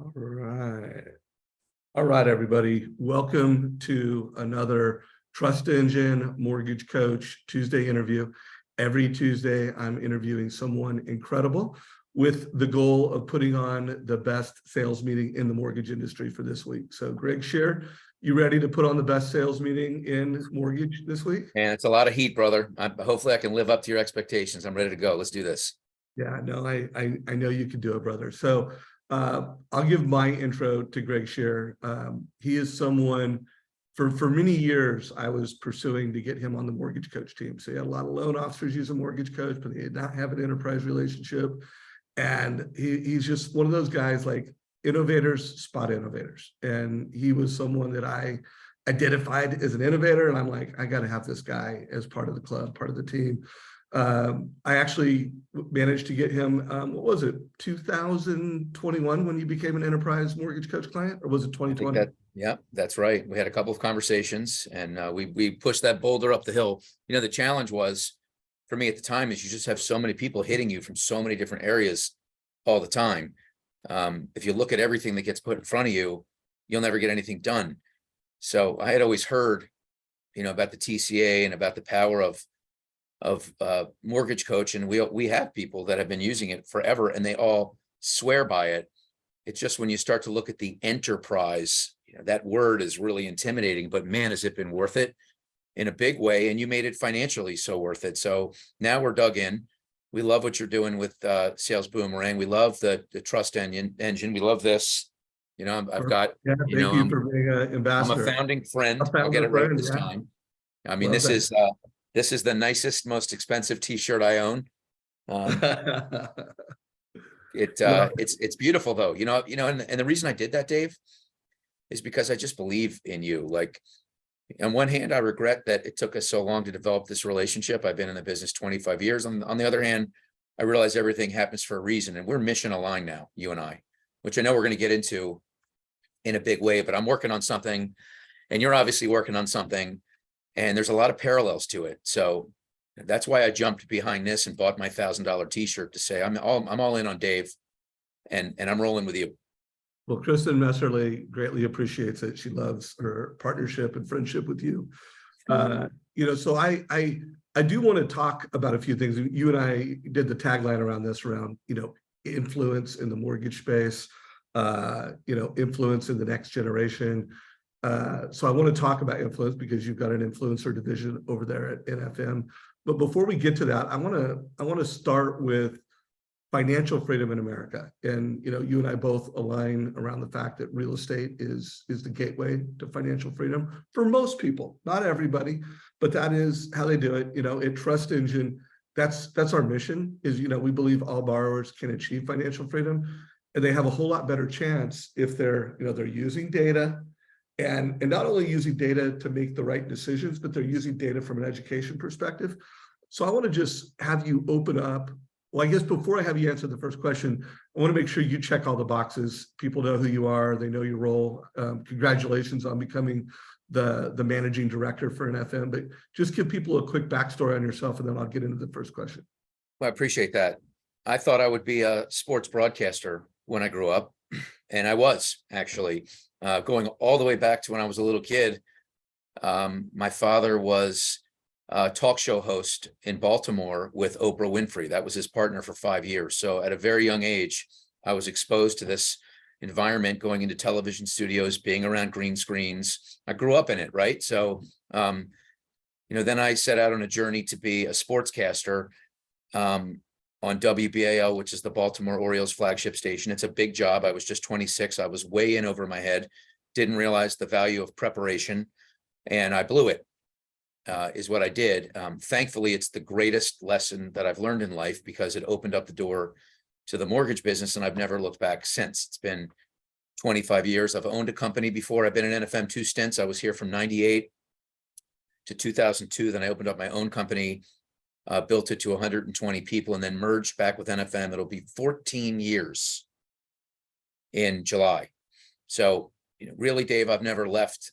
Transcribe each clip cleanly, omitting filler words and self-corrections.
All right. All right, everybody. Welcome to another Trust Engine Mortgage Coach Tuesday interview. Every Tuesday, I'm interviewing someone incredible with the goal of putting on the best sales meeting in the mortgage industry for this week. So Greg Sher, you ready to put on the best sales meeting in mortgage this week? And it's a lot of heat, brother. Hopefully I can live up to your expectations. I'm ready to go. Let's do this. Yeah, no, I know you can do it, brother. So I'll give my intro to Greg Sher. He is someone, for many years, I was pursuing to get him on the Mortgage Coach team. So he had a lot of loan officers use a Mortgage Coach, but they did not have an enterprise relationship. And he's just one of those guys, like innovators spot innovators. And he was someone that I identified as an innovator. And I'm like, I got to have this guy as part of the club, part of the team. I actually managed to get him, what was it, 2021 when you became an enterprise mortgage coach client, or was it 2020? Yeah, that's right. We had a couple of conversations and we pushed that boulder up the hill. You know, the challenge was for me at the time is you just have so many people hitting you from so many different areas all the time. If you look at everything that gets put in front of you, you'll never get anything done. So I had always heard, you know, about the TCA and about the power of Mortgage Coach, and we have people that have been using it forever and they all swear by it. It's just when you start to look at the enterprise, you know, that word is really intimidating, but man, has it been worth it in a big way. And you made it financially so worth it. So now we're dug in. We love what you're doing with Sales Boomerang. We love the trust engine. We love this. You know, I've got, yeah, you know, thank you for being an ambassador. I'm a founding friend. I'll get it right friend, this yeah. time. I mean, this is the nicest, most expensive t-shirt I own. It's beautiful though, you know, and the reason I did that, Dave, is because I just believe in you. Like, on one hand, I regret that it took us so long to develop this relationship. I've been in the business 25 years. On the other hand, I realize everything happens for a reason, and we're mission aligned now, you and I, which I know we're going to get into in a big way, but I'm working on something and you're obviously working on something. And there's a lot of parallels to it. So that's why I jumped behind this and bought my $1,000 t-shirt to say, I'm all in on Dave and I'm rolling with you. Well, Kristen Messerly greatly appreciates it. She loves her partnership and friendship with you. You know, so I do want to talk about a few things. You and I did the tagline around this, around, you know, influence in the mortgage space, you know, influence in the next generation. So I want to talk about influence because you've got an influencer division over there at NFM. But before we get to that, I want to start with financial freedom in America. And, you know, you and I both align around the fact that real estate is the gateway to financial freedom for most people, not everybody, but that is how they do it. You know, at Trust Engine, that's our mission is, you know, we believe all borrowers can achieve financial freedom, and they have a whole lot better chance if they're, you know, they're using data. And not only using data to make the right decisions, but they're using data from an education perspective. So I want to just have you open up. Well, I guess before I have you answer the first question, I want to make sure you check all the boxes. People know who you are. They know your role. Congratulations on becoming the managing director for NFM. But just give people a quick backstory on yourself, and then I'll get into the first question. Well, I appreciate that. I thought I would be a sports broadcaster when I grew up, and I was actually. Going all the way back to when I was a little kid. My father was a talk show host in Baltimore with Oprah Winfrey. That was his partner for 5 years. So at a very young age, I was exposed to this environment, going into television studios, being around green screens. I grew up in it, right? So, you know, then I set out on a journey to be a sportscaster on WBAL, which is the Baltimore Orioles flagship station. It's a big job. I was just 26. I was way in over my head, didn't realize the value of preparation, and I blew it, is what I did. Thankfully, it's the greatest lesson that I've learned in life because it opened up the door to the mortgage business, and I've never looked back since. It's been 25 years. I've owned a company before. I've been in NFM 2 stints. I was here from 98 to 2002. Then I opened up my own company, built it to 120 people, and then merged back with NFM. It'll be 14 years in July. So, you know, really, Dave, I've never left,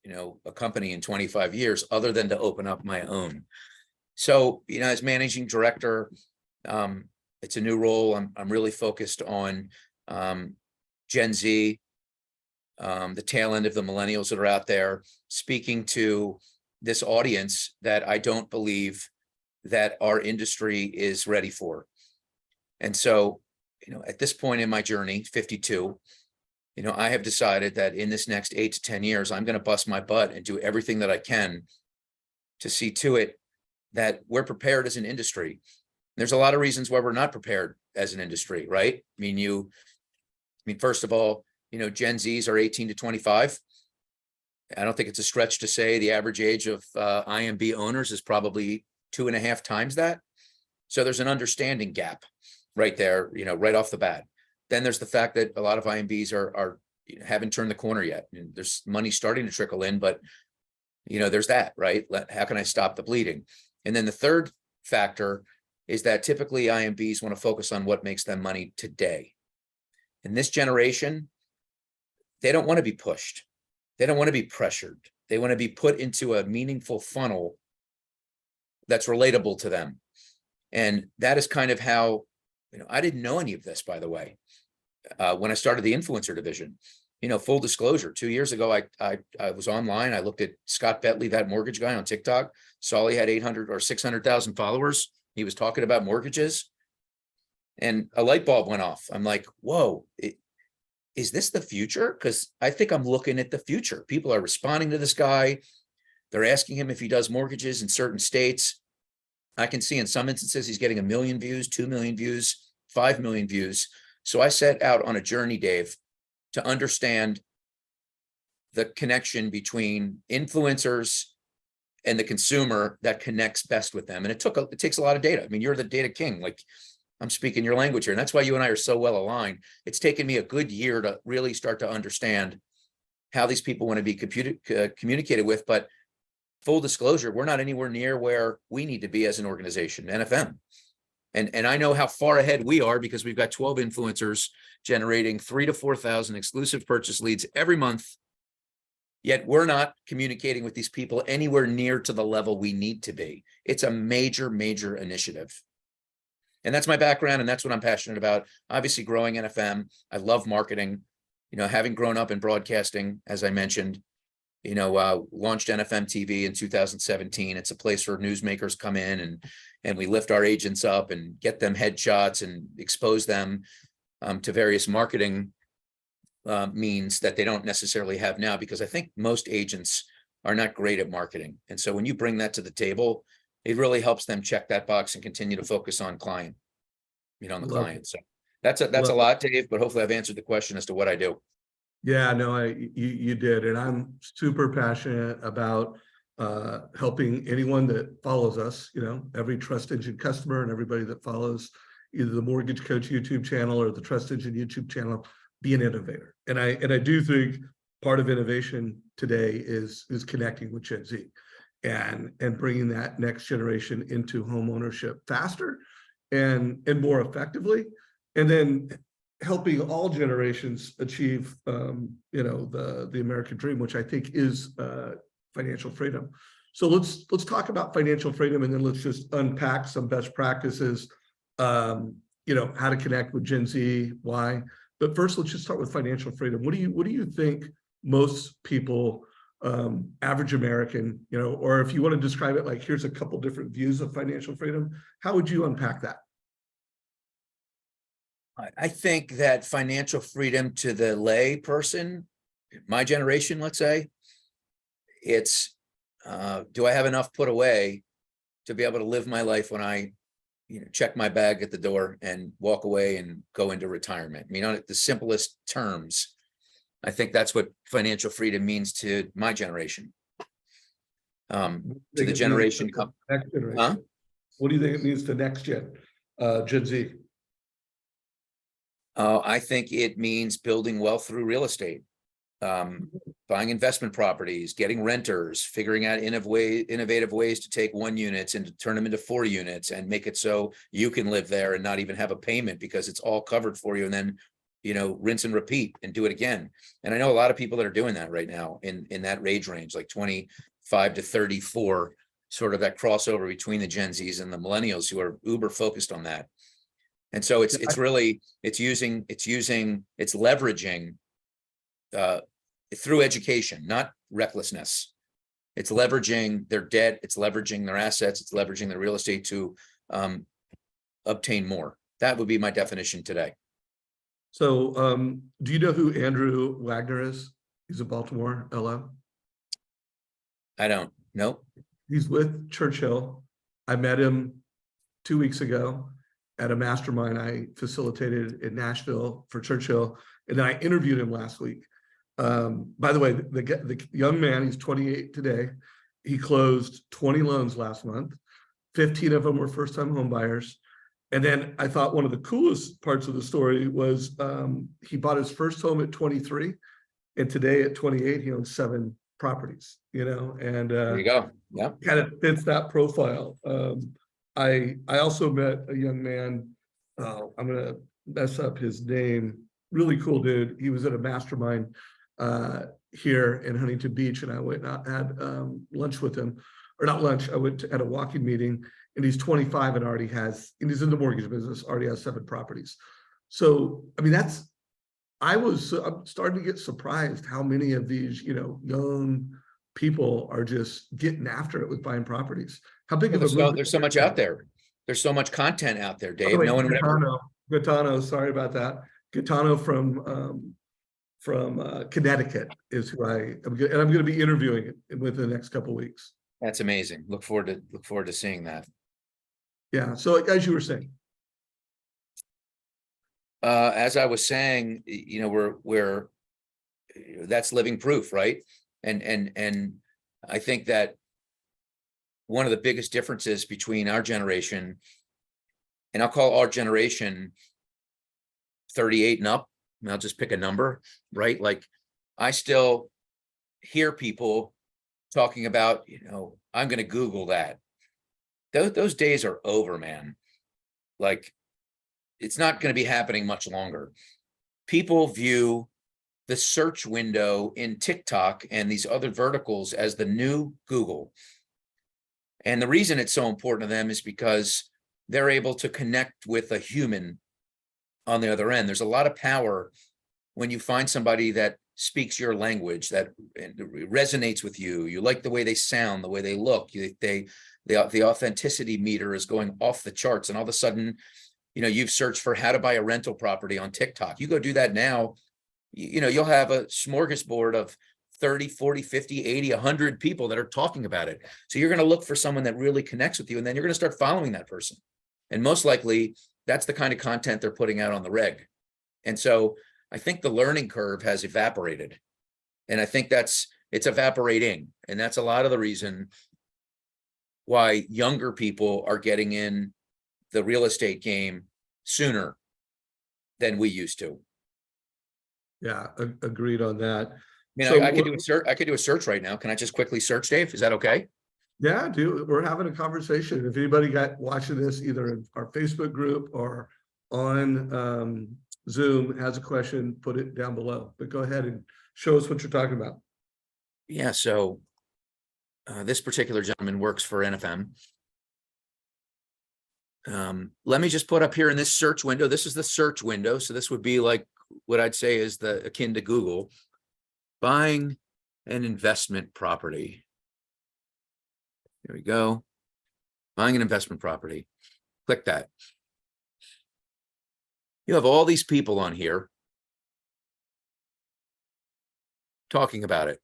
you know, a company in 25 years other than to open up my own. So, you know, as managing director, it's a new role. I'm really focused on Gen Z, the tail end of the millennials that are out there, speaking to this audience that I don't believe that our industry is ready for. And so, at this point in my journey, 52, I have decided that in this next 8 to 10 years, I'm going to bust my butt and do everything that I can to see to it that we're prepared as an industry. There's a lot of reasons why we're not prepared as an industry, right? First of all, Gen Zs are 18 to 25. I don't think it's a stretch to say the average age of IMB owners is probably 2.5 times that. So there's an understanding gap right there, right off the bat. Then there's the fact that a lot of IMBs are haven't turned the corner yet. And there's money starting to trickle in, but there's that, right? How can I stop the bleeding? And then the third factor is that typically IMBs want to focus on what makes them money today. In this generation, they don't want to be pushed. They don't want to be pressured. They want to be put into a meaningful funnel that's relatable to them. And that is kind of how, I didn't know any of this, by the way, when I started the influencer division. Full disclosure, 2 years ago, I was online. I looked at Scott Bentley, that mortgage guy on TikTok, saw he had 800 or 600,000 followers. He was talking about mortgages and a light bulb went off. I'm like, whoa, is this the future? Because I think I'm looking at the future. People are responding to this guy. They're asking him if he does mortgages in certain states. I can see in some instances he's getting 1 million views, 2 million views, 5 million views. So I set out on a journey, Dave, to understand the connection between influencers and the consumer that connects best with them. And it takes a lot of data. You're the data king. Like, I'm speaking your language here. And that's why you and I are so well aligned. It's taken me a good year to really start to understand how these people want to be communicated with. But full disclosure, we're not anywhere near where we need to be as an organization, NFM. And I know how far ahead we are because we've got 12 influencers generating 3,000 to 4,000 exclusive purchase leads every month. Yet we're not communicating with these people anywhere near to the level we need to be. It's a major, major initiative. And that's my background, and that's what I'm passionate about. Obviously, growing NFM. I love marketing. Having grown up in broadcasting, as I mentioned, launched NFM TV in 2017. It's a place where newsmakers come in and we lift our agents up and get them headshots and expose them to various marketing means that they don't necessarily have now, because I think most agents are not great at marketing. And so when you bring that to the table, it really helps them check that box and continue to focus on client, on the client. So that's a lot, Dave, but hopefully I've answered the question as to what I do. Yeah, no, you did. And I'm super passionate about helping anyone that follows us, every Trust Engine customer and everybody that follows either the Mortgage Coach YouTube channel or the Trust Engine YouTube channel, be an innovator. And I do think part of innovation today is connecting with Gen Z and bringing that next generation into home ownership faster and more effectively, and then helping all generations achieve the American dream, which I think is financial freedom. So let's talk about financial freedom, and then let's just unpack some best practices, how to connect with Gen Z, why. But first, let's just start with financial freedom. What do you think most people, average American, or if you want to describe it like, here's a couple different views of financial freedom, how would you unpack that? I think that financial freedom to the lay person, my generation, let's say, it's, do I have enough put away to be able to live my life when I, check my bag at the door and walk away and go into retirement? On the simplest terms, I think that's what financial freedom means to my generation. To the generation. Next generation. Huh? What do you think it means to next Gen Z? I think it means building wealth through real estate, buying investment properties, getting renters, figuring out innovative ways to take 1 unit and to turn them into 4 units and make it so you can live there and not even have a payment because it's all covered for you. And then, rinse and repeat and do it again. And I know a lot of people that are doing that right now in that age range, like 25 to 34, sort of that crossover between the Gen Zs and the millennials who are uber focused on that. And so it's leveraging through education, not recklessness. It's leveraging their debt, it's leveraging their assets, it's leveraging their real estate to obtain more. That would be my definition today. So do you know who Andrew Wagner is? He's a Baltimore LO. I don't know. He's with Churchill. I met him 2 weeks ago at a mastermind I facilitated in Nashville for Churchill. And then I interviewed him last week. By the way, the young man, he's 28 today. He closed 20 loans last month. 15 of them were first-time home buyers. And then I thought one of the coolest parts of the story was he bought his first home at 23. And today at 28, he owns 7 properties, and There you go. Yeah. kind of fits that profile. I also met a young man, I'm going to mess up his name, really cool dude. He was at a mastermind here in Huntington Beach, and I went and had lunch with him, or not lunch, I went at a walking meeting, and he's 25 and he's in the mortgage business, already has 7 properties. So, I mean, I'm starting to get surprised how many of these, young people are just getting after it with buying proproperties. How big of a there's so much out there. There's so much content out there, Dave. Way, no one Gaetano, sorry about that. Gaetano from Connecticut is who I'm going to be interviewing within the next couple of weeks. That's amazing. Look forward to seeing that. Yeah. So as you were saying. As I was saying, we're that's living proof, right? And I think that one of the biggest differences between our generation, and I'll call our generation 38 and up, and I'll just pick a number, right? Like, I still hear people talking about, I'm going to Google that. Those days are over, man. Like, it's not going to be happening much longer. People view the search window in TikTok and these other verticals as the new Google. And the reason it's so important to them is because they're able to connect with a human on the other end. There's a lot of power when you find somebody that speaks your language, that resonates with you. You like the way they sound, the way they look. The authenticity meter is going off the charts, and all of a sudden, you've searched for how to buy a rental property on TikTok. You go do that now, you'll have a smorgasbord of 30, 40, 50, 80, 100 people that are talking about it. So you're going to look for someone that really connects with you, and then you're going to start following that person. And most likely, that's the kind of content they're putting out on the reg. And so I think the learning curve has evaporated. And I think it's evaporating. And that's a lot of the reason why younger people are getting in the real estate game sooner than we used to. Yeah, agreed on that. I could do a search. I could do a search right now. Can I just quickly search, Dave? Is that okay? Yeah, dude, we're having a conversation. If anybody watching this either in our Facebook group or on Zoom has a question, put it down below. But go ahead and show us what you're talking about. Yeah. So this particular gentleman works for NFM. Let me just put up here in this search window. This is the search window. So this would be like what I'd say is akin to Google. Buying an investment property. There we go. Buying an investment property. Click that. You have all these people on here talking about it.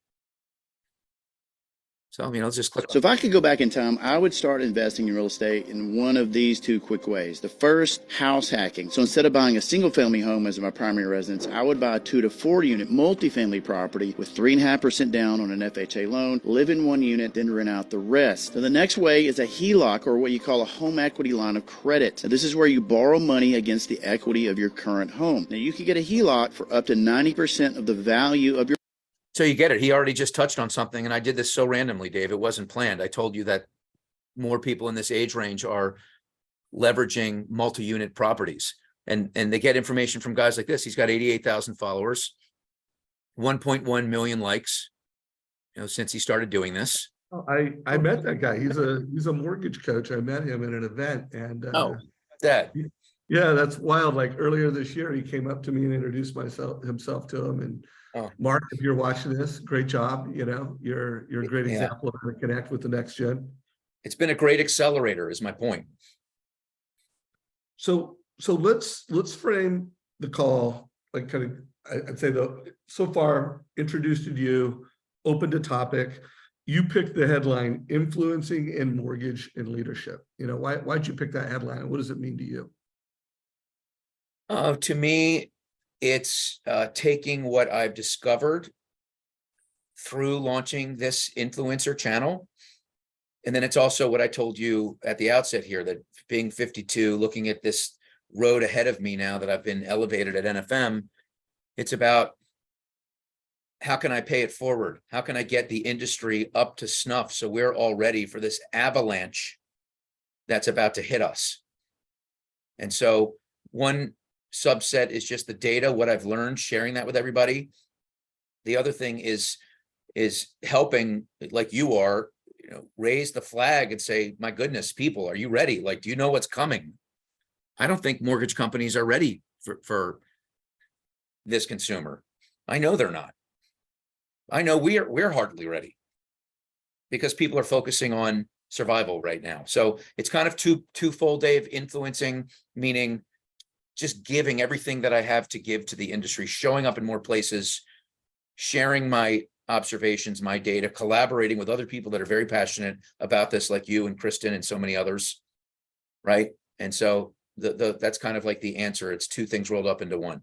So, let's just click. So if I could go back in time, I would start investing in real estate in one of these 2 quick ways. The first, house hacking. So instead of buying a single family home as my primary residence, I would buy a 2 to 4 unit multifamily property with 3.5% down on an FHA loan, live in 1 unit, then rent out the rest. So the next way is a HELOC, or what you call a home equity line of credit. Now this is where you borrow money against the equity of your current home. Now you can get a HELOC for up to 90% of the value of your. So you get it. He already just touched on something, and I did this so randomly, Dave. It wasn't planned. I told you that more people in this age range are leveraging multi-unit properties, and they get information from guys like this. He's got 88,000 followers, 1.1 million likes, since he started doing this. I met that guy. He's a mortgage coach. I met him at an event, and Yeah, that's wild. Like earlier this year, he came up to me and introduced himself to him. And Oh, Mark, if you're watching this, great job. You know, you're a great yeah. example of how to connect with the next gen. It's been a great accelerator, is my point. So let's frame the call like kind of, I'd say so far introduced to you, open to topic. You picked the headline, influencing in mortgage and leadership. You know, why'd you pick that headline? What does it mean to you? To me, it's taking what I've discovered through launching this influencer channel. And then it's also what I told you at the outset here, that being 52, looking at this road ahead of me now that I've been elevated at NFM, it's about how can I pay it forward? How can I get the industry up to snuff so we're all ready for this avalanche that's about to hit us? And so one subset is just the data, what I've learned, sharing that with everybody. The other thing is helping, like you are, you know, raise the flag and say, my goodness, people, are you ready? Like, do you know what's coming? I don't think mortgage companies are ready for this consumer. I know they're not. I know we're hardly ready because people are focusing on survival right now. So it's kind of twofold, Dave. Influencing, meaning just giving everything that I have to give to the industry, showing up in more places, sharing my observations, my data, collaborating with other people that are very passionate about this, like you and Kristen and so many others, right? And so that's kind of like the answer. It's two things rolled up into one.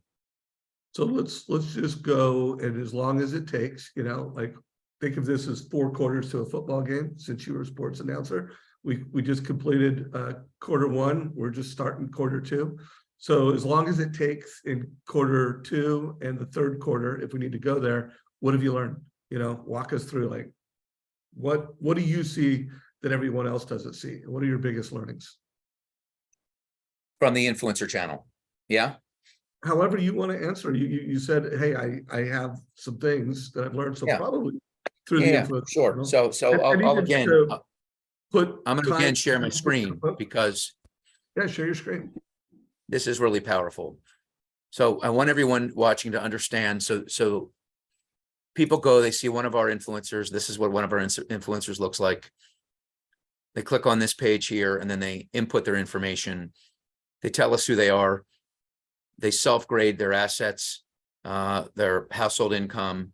So let's just go, and as long as it takes, you know, like think of this as 4 quarters to a football game. Since you were a sports announcer, we just completed quarter 1. We're just starting quarter 2. So as long as it takes in quarter 2 and the third quarter, if we need to go there, what have you learned? You know, walk us through, like, what do you see that everyone else doesn't see? What are your biggest learnings? From the influencer channel. Yeah. However you want to answer. You said, hey, I have some things that I've learned. So Yeah. probably through the Yeah, influence. sure. So And I'll even again, to put I'm going to time. again share my screen because Yeah, share your screen. this is really powerful. So I want everyone watching to understand. So people go, they see one of our influencers. This is what one of our influencers looks like. They click on this page here, and then they input their information. They tell us who they are. They self-grade their assets, their household income,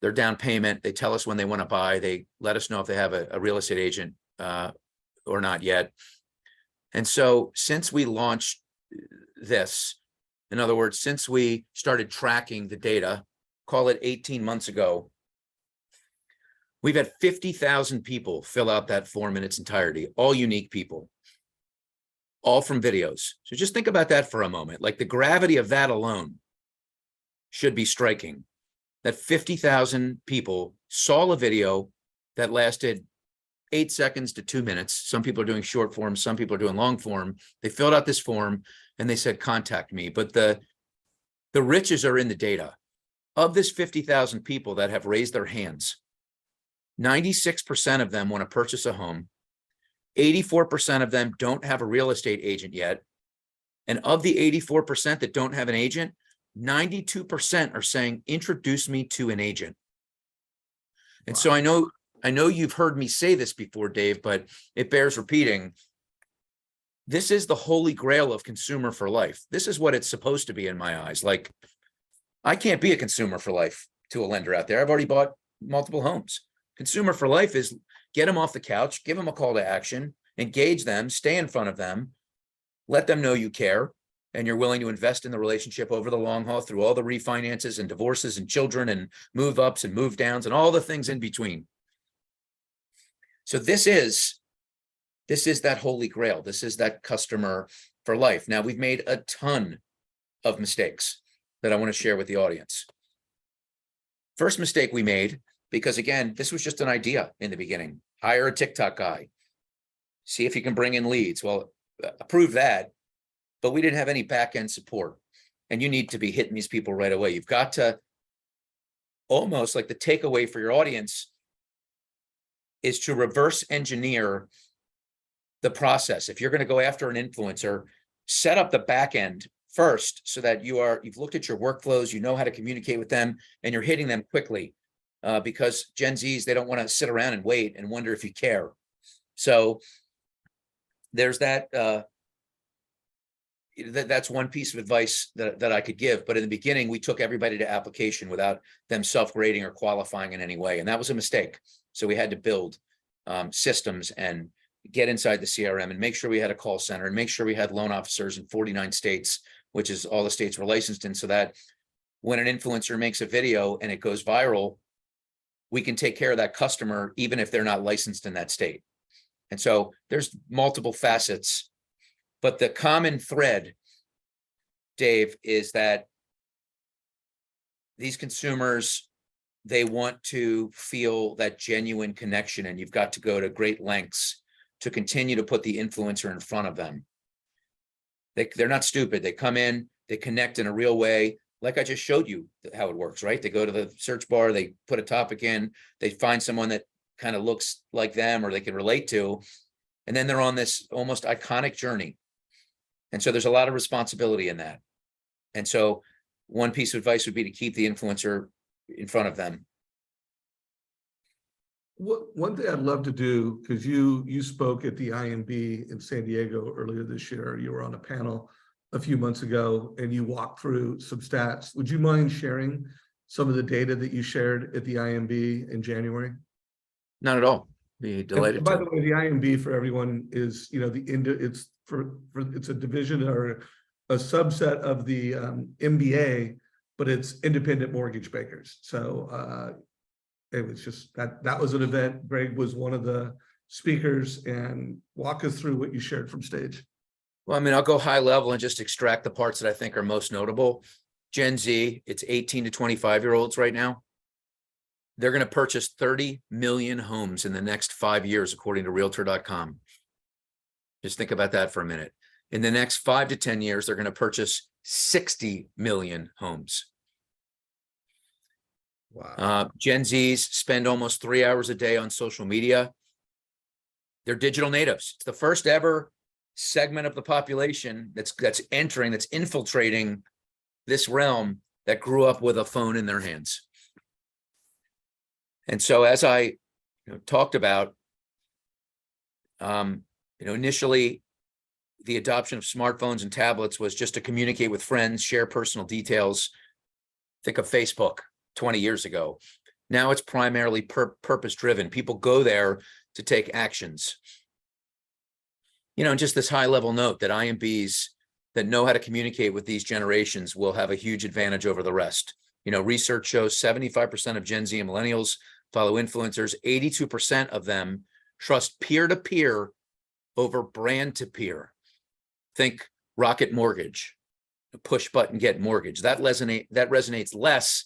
their down payment. They tell us when they want to buy. They let us know if they have a real estate agent or not yet. And so since we launched this, in other words, since we started tracking the data, call it 18 months ago, we've had 50,000 people fill out that form in its entirety, all unique people, all from videos. So just think about that for a moment. Like, the gravity of that alone should be striking. That 50,000 people saw a video that lasted 8 seconds to 2 minutes. Some people are doing short form, some people are doing long form. They filled out this form and they said, contact me. But the riches are in the data. Of this 50,000 people that have raised their hands, 96% of them want to purchase a home. 84% of them don't have a real estate agent yet. And of the 84% that don't have an agent, 92% are saying, introduce me to an agent. And so I know you've heard me say this before, Dave, but it bears repeating. This is the holy grail of consumer for life. This is what it's supposed to be in my eyes. Like, I can't be a consumer for life to a lender out there. I've already bought multiple homes. Consumer for life is get them off the couch, give them a call to action, engage them, stay in front of them, let them know you care, and you're willing to invest in the relationship over the long haul through all the refinances and divorces and children and move ups and move downs and all the things in between. So this is that holy grail. This is that customer for life. Now, we've made a ton of mistakes that I want to share with the audience. First mistake we made, because again, this was just an idea in the beginning. Hire a TikTok guy, see if you can bring in leads. Well, approve that, but we didn't have any back-end support. And you need to be hitting these people right away. You've got to, almost like, the takeaway for your audience is to reverse engineer the process. If you're going to go after an influencer, set up the back end first so that you've looked at your workflows, you know how to communicate with them, and you're hitting them quickly. Because Gen Zs, they don't want to sit around and wait and wonder if you care. So there's that. That's one piece of advice that I could give. But in the beginning, we took everybody to application without them self-grading or qualifying in any way. And that was a mistake. So we had to build systems and get inside the CRM and make sure we had a call center and make sure we had loan officers in 49 states, which is all the states we're licensed in, so that when an influencer makes a video and it goes viral, we can take care of that customer, even if they're not licensed in that state. And so there's multiple facets, but the common thread, Dave, is that these consumers, they want to feel that genuine connection, and you've got to go to great lengths to continue to put the influencer in front of them. They're not stupid. They come in, they connect in a real way. Like I just showed you how it works, right? They go to the search bar, they put a topic in, they find someone that kind of looks like them or they can relate to, and then they're on this almost iconic journey. And so there's a lot of responsibility in that. And so one piece of advice would be to keep the influencer in front of them. One thing I'd love to do, because you spoke at the IMB in San Diego earlier this year, you were on a panel a few months ago and you walked through some stats. Would you mind sharing some of the data that you shared at the IMB in January? Not at all. Be delighted. And by the way, the IMB for everyone is, it's a division or a subset of the MBA, but it's independent mortgage bankers. So it was just that was an event. Greg was one of the speakers, and walk us through what you shared from stage. Well, I mean, I'll go high level and just extract the parts that I think are most notable. Gen Z, it's 18 to 25-year-olds right now. They're going to purchase 30 million homes in the next 5 years, according to Realtor.com. Just think about that for a minute. In the next 5 to 10 years, they're going to purchase 60 million homes. Wow. Gen Zs spend almost 3 hours a day on social media. They're digital natives. It's the first ever segment of the population that's infiltrating this realm that grew up with a phone in their hands. And so, as I talked about, initially the adoption of smartphones and tablets was just to communicate with friends, share personal details. Think of Facebook 20 years ago. Now it's primarily purpose-driven. People go there to take actions. And just this high-level note that IMBs that know how to communicate with these generations will have a huge advantage over the rest. Research shows 75% of Gen Z and millennials follow influencers. 82% of them trust peer-to-peer over brand-to-peer. Think Rocket Mortgage, push button, get mortgage. That resonates less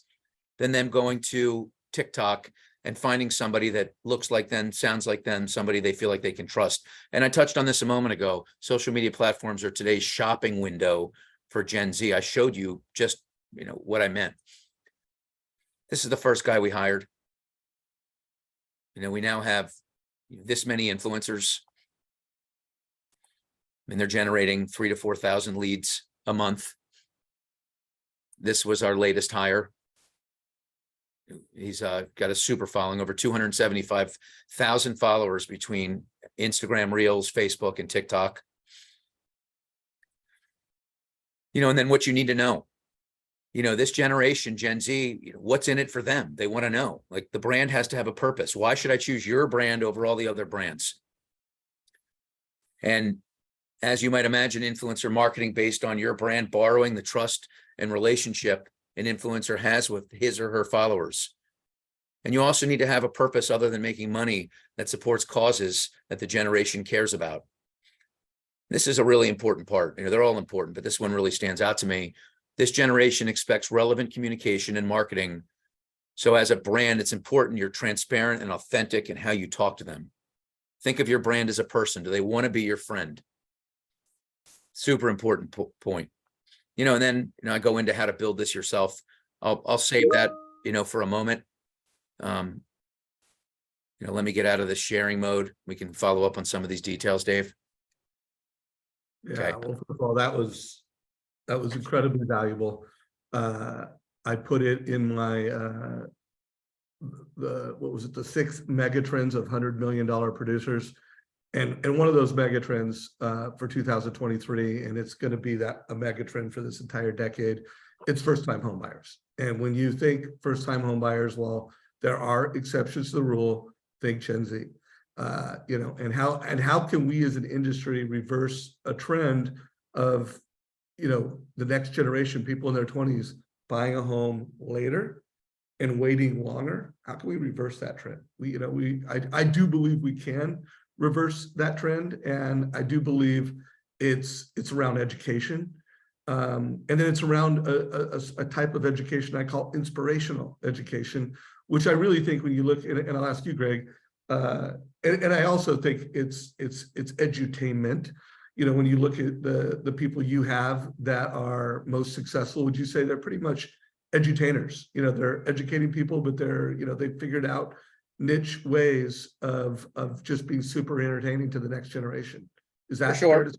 than them going to TikTok and finding somebody that looks like them, sounds like them, somebody they feel like they can trust. And I touched on this a moment ago. Social media platforms are today's shopping window for Gen Z. I showed you just, what I meant. This is the first guy we hired. We now have this many influencers. They're generating 3,000 to 4,000 leads a month. This was our latest hire. He's got a super following, over 275,000 followers between Instagram Reels, Facebook, and TikTok. And then what you need to know, this generation, Gen Z, what's in it for them? They want to know, like, the brand has to have a purpose. Why should I choose your brand over all the other brands? And as you might imagine, influencer marketing based on your brand, borrowing the trust and relationship an influencer has with his or her followers. And you also need to have a purpose other than making money that supports causes that the generation cares about. This is a really important part. They're all important, but this one really stands out to me. This generation expects relevant communication and marketing. So as a brand, it's important you're transparent and authentic in how you talk to them. Think of your brand as a person. Do they want to be your friend? Super important point. And then I go into how to build this yourself. I'll save that for a moment. Let me get out of the sharing mode. We can follow up on some of these details, Dave. Yeah, well, first of all, that was incredibly valuable. I put it in my what was it, the 6 megatrends of $100 million producers, and one of those megatrends for 2023, and it's going to be that a megatrend for this entire decade. It's first-time home buyers, and when you think first-time home buyers, well, there are exceptions to the rule. Think Gen Z, you know, and how can we as an industry reverse a trend of, you know, the next generation, people in their 20s buying a home later and waiting longer? How can we reverse that trend? I do believe we can reverse that trend, and I do believe it's around education, and then it's around a type of education I call inspirational education, which I really think when you look, and I'll ask you, Greg, and I also think it's edutainment. You know, when you look at the people you have that are most successful, would you say they're pretty much edutainers? You know, they're educating people, but they're, you know, they've figured out niche ways of just being super entertaining to the next generation. Is that fair to say?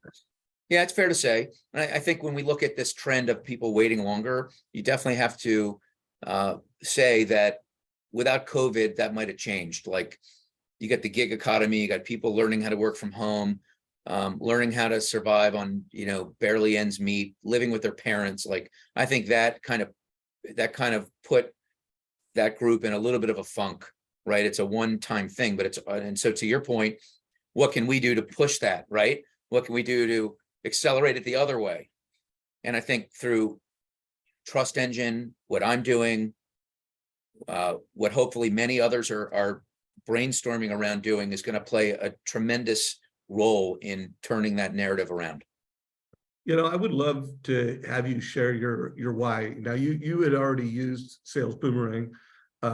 Yeah, it's fair to say. And I think when we look at this trend of people waiting longer, you definitely have to say that without COVID, that might have changed. Like, you got the gig economy, you got people learning how to work from home, learning how to survive on, you know, barely ends meet, living with their parents. Like, I think that kind of put that group in a little bit of a funk, right? It's a one-time thing, but and so to your point, what can we do to push that, right? What can we do to accelerate it the other way? And I think through Trust Engine, what I'm doing, what hopefully many others are brainstorming around doing, is going to play a tremendous role in turning that narrative around. You know, I would love to have you share your why. Now, you had already used Sales Boomerang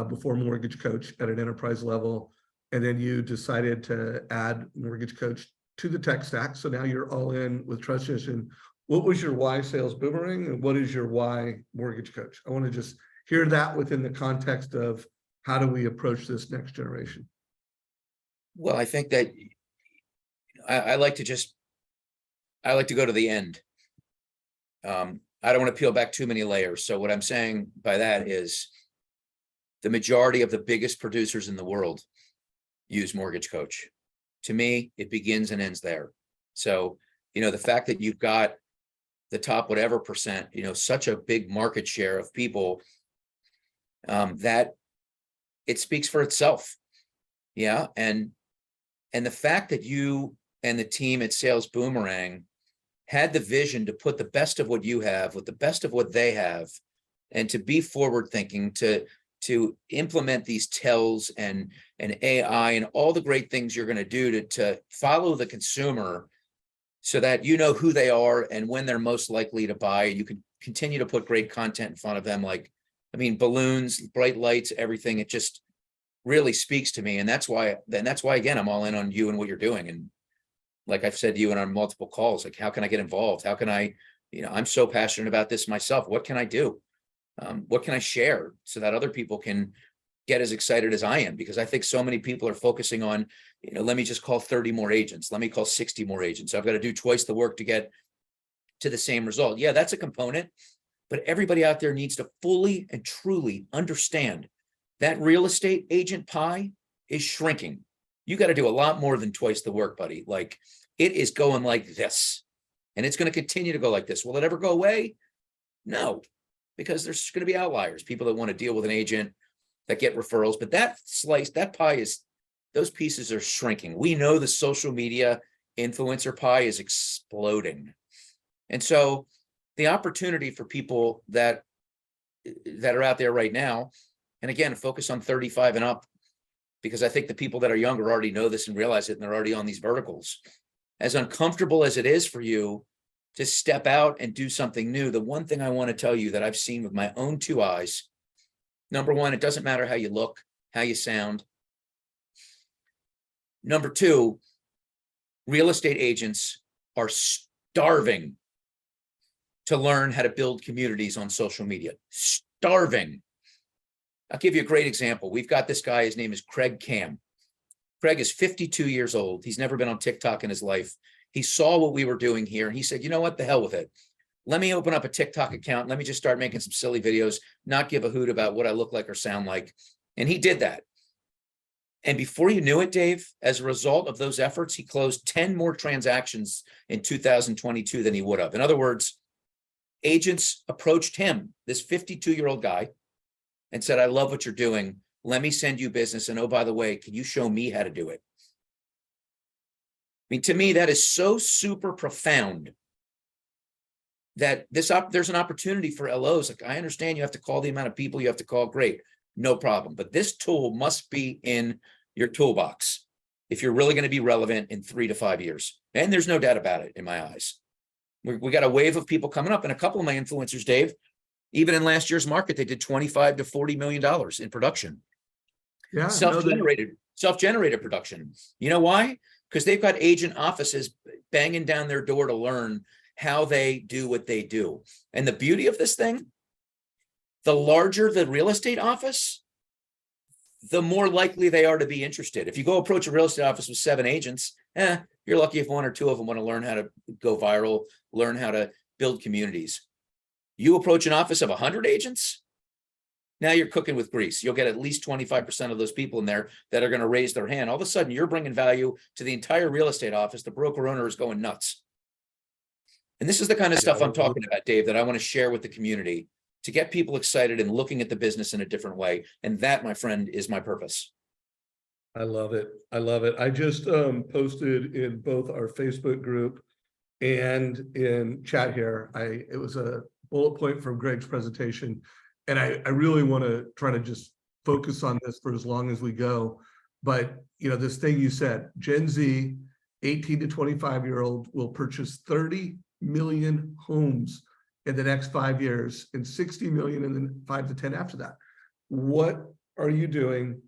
before Mortgage Coach at an enterprise level, and then you decided to add Mortgage Coach to the tech stack. So now you're all in with Trust Engine. What was your why Sales Boomerang, and what is your why Mortgage Coach? I want to just hear that within the context of how do we approach this next generation? Well, I think that I like to go to the end. I don't want to peel back too many layers. So what I'm saying by that is the majority of the biggest producers in the world use Mortgage Coach. To me, it begins and ends there. So, you know, the fact that you've got the top whatever percent, you know, such a big market share of people, that it speaks for itself. Yeah. And the fact that you and the team at Sales Boomerang had the vision to put the best of what you have with the best of what they have, and to be forward thinking, to implement these tells and AI and all the great things you're going to do to follow the consumer so that you know who they are and when they're most likely to buy. You can continue to put great content in front of them. Like, I mean, balloons, bright lights, everything. It just really speaks to me. And that's why again, I'm all in on you and what you're doing. And like I've said to you in our multiple calls, like, how can I get involved? How can I, you know, I'm so passionate about this myself. What can I do? What can I share so that other people can get as excited as I am? Because I think so many people are focusing on, you know, let me just call 30 more agents. Let me call 60 more agents. I've got to do twice the work to get to the same result. Yeah, that's a component, but everybody out there needs to fully and truly understand that real estate agent pie is shrinking. You got to do a lot more than twice the work, buddy. Like, it is going like this, and it's going to continue to go like this. Will it ever go away? No, because there's going to be outliers, people that want to deal with an agent, that get referrals. But that slice, that pie is, those pieces are shrinking. We know the social media influencer pie is exploding. And so the opportunity for people that are out there right now, and again, focus on 35 and up, because I think the people that are younger already know this and realize it, and they're already on these verticals. As uncomfortable as it is for you to step out and do something new, the one thing I want to tell you that I've seen with my own two eyes, number one, it doesn't matter how you look, how you sound. Number two, real estate agents are starving to learn how to build communities on social media. Starving. I'll give you a great example. We've got this guy, his name is Craig Cam. Craig is 52 years old. He's never been on TikTok in his life. He saw what we were doing here and he said, you know what, the hell with it. Let me open up a TikTok account. Let me just start making some silly videos, not give a hoot about what I look like or sound like. And he did that. And before you knew it, Dave, as a result of those efforts, he closed 10 more transactions in 2022 than he would have. In other words, agents approached him, this 52-year-old guy, and said, I love what you're doing. Let me send you business. And oh, by the way, can you show me how to do it? I mean, to me, that is so super profound that there's an opportunity for LOs. Like, I understand you have to call the amount of people you have to call. Great, no problem. But this tool must be in your toolbox if you're really going to be relevant in 3 to 5 years. And there's no doubt about it in my eyes. We got a wave of people coming up, and a couple of my influencers, Dave, even in last year's market, they did $25 to $40 million in production. Yeah, Self-generated production. You know why? Because they've got agent offices banging down their door to learn how they do what they do. And the beauty of this thing, the larger the real estate office, the more likely they are to be interested. If you go approach a real estate office with 7 agents, you're lucky if 1 or 2 of them want to learn how to go viral, learn how to build communities. You approach an office of 100 agents, now you're cooking with grease. You'll get at least 25% of those people in there that are going to raise their hand. All of a sudden, you're bringing value to the entire real estate office. The broker owner is going nuts. And this is the kind of stuff I'm talking about, Dave, that I want to share with the community to get people excited and looking at the business in a different way. And that, my friend, is my purpose. I love it. I love it. I just posted in both our Facebook group and in chat here. It was a bullet point from Greg's presentation. And I really want to try to just focus on this for as long as we go. But, you know, this thing you said, Gen Z, 18 to 25-year-old will purchase 30 million homes in the next 5 years and 60 million in the 5 to 10 after that. What are you doing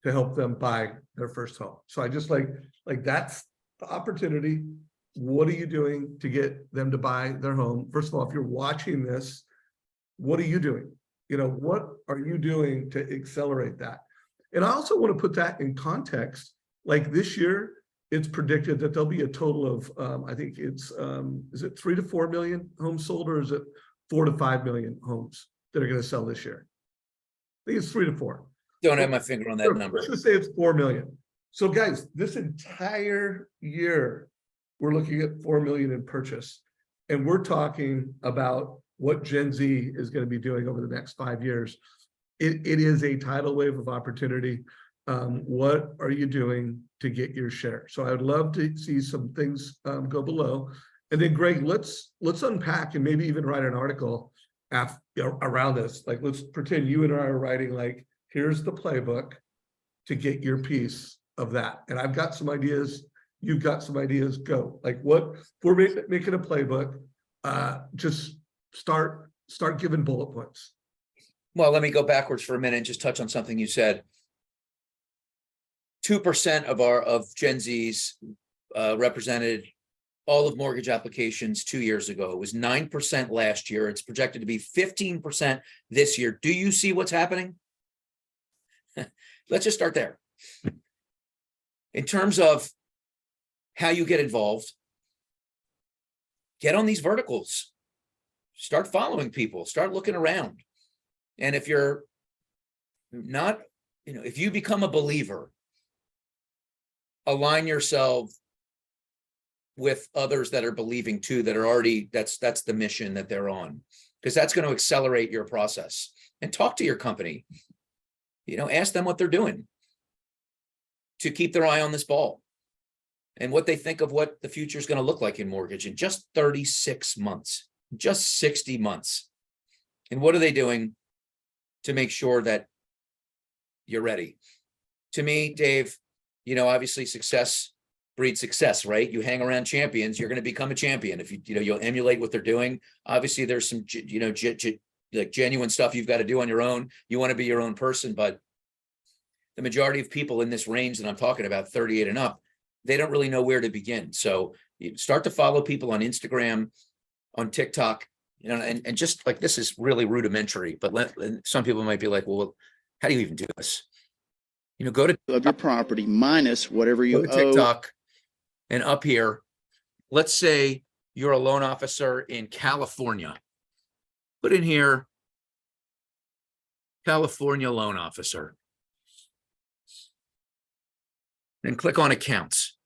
to help them buy their first home? So I just like that's the opportunity. What are you doing to get them to buy their home? First of all, if you're watching this, what are you doing? You know, what are you doing to accelerate that? And I also want to put that in context. Like this year, it's predicted that there'll be a total of, I think it's, is it 3 to 4 million homes sold, or is it 4 to 5 million homes that are going to sell this year? I think it's 3 to 4. Don't have my finger on that number. Let's just say it's 4 million. So guys, this entire year, we're looking at 4 million in purchase. And we're talking about what Gen Z is going to be doing over the next 5 years. It is a tidal wave of opportunity. What are you doing to get your share? So I would love to see some things go below. And then Greg, let's unpack and maybe even write an article around this. Like, let's pretend you and I are writing, like, here's the playbook to get your piece of that. And I've got some ideas. You've got some ideas. Go. Like, what we're making a playbook. Just start giving bullet points. Well, let me go backwards for a minute and just touch on something you said. 2% of Gen Zs represented all of mortgage applications 2 years ago. It was 9% last year. It's projected to be 15% this year. Do you see what's happening? Let's just start there. In terms of how you get involved, get on these verticals. Start following people. Start looking around. And if you're not, if you become a believer, align yourself with others that are believing too, that are already, that's the mission that they're on, because that's going to accelerate your process. And talk to your company, ask them what they're doing to keep their eye on this ball and what they think of what the future is going to look like in mortgage in just 36 months, just 60 months. And what are they doing to make sure that you're ready? To me, Dave, obviously success breeds success, right? You hang around champions, you're going to become a champion. If you'll emulate what they're doing. Obviously there's some, like genuine stuff you've got to do on your own. You want to be your own person, but the majority of people in this range that I'm talking about, 38 and up, they don't really know where to begin. So you start to follow people on Instagram, on TikTok, and just like, this is really rudimentary, but some people might be like, well, how do you even do this? Go to of your property minus whatever you owe. TikTok, and up here, let's say you're a loan officer in California. Put in here, California loan officer. And click on accounts.